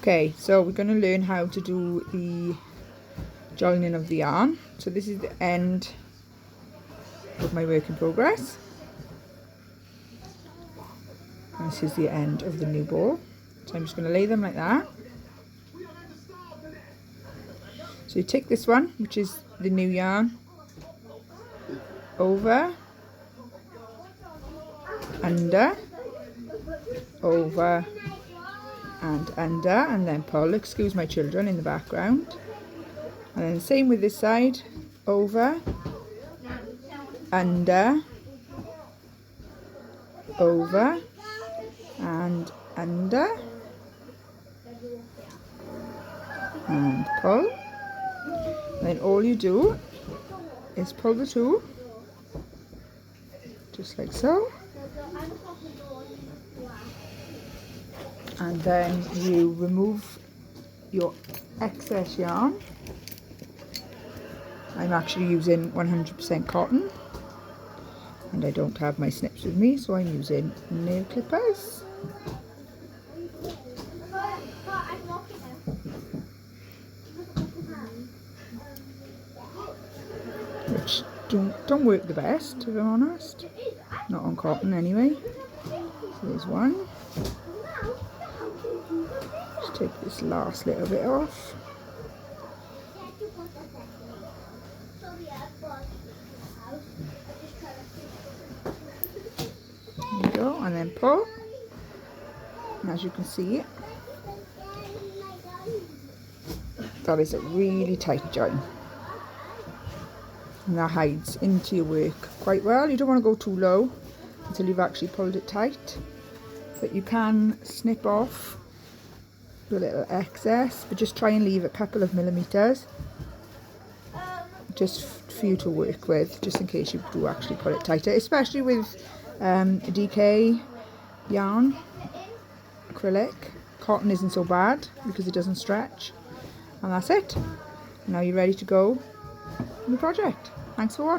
Okay, so we're going to learn how to do the joining of the yarn. So this is the end of my work in progress. And this is the end of the new ball. So I'm just going to lay them like that. So you take this one, which is the new yarn, over, under, over and under, and then pull. Excuse my children in the background. And then the same with this side, over, under, over and under, and pull. And then all you do is pull the two, just like so, and then you remove your excess yarn. I'm actually using 100% cotton, and I don't have my snips with me, so I'm using nail clippers. Which don't work the best, if I'm honest. Not on cotton anyway. So there's one. Just take this last little bit off. There you go, and then pull. And as you can see, that is a really tight join. And that hides into your work quite well. You don't want to go too low until you've actually pulled it tight. But you can snip off the little excess, but just try and leave a couple of millimeters just for you to work with, just in case you do actually pull it tighter, especially with DK yarn, acrylic. Cotton isn't so bad because it doesn't stretch. And that's it. Now you're ready to go on the project. Thanks for watching.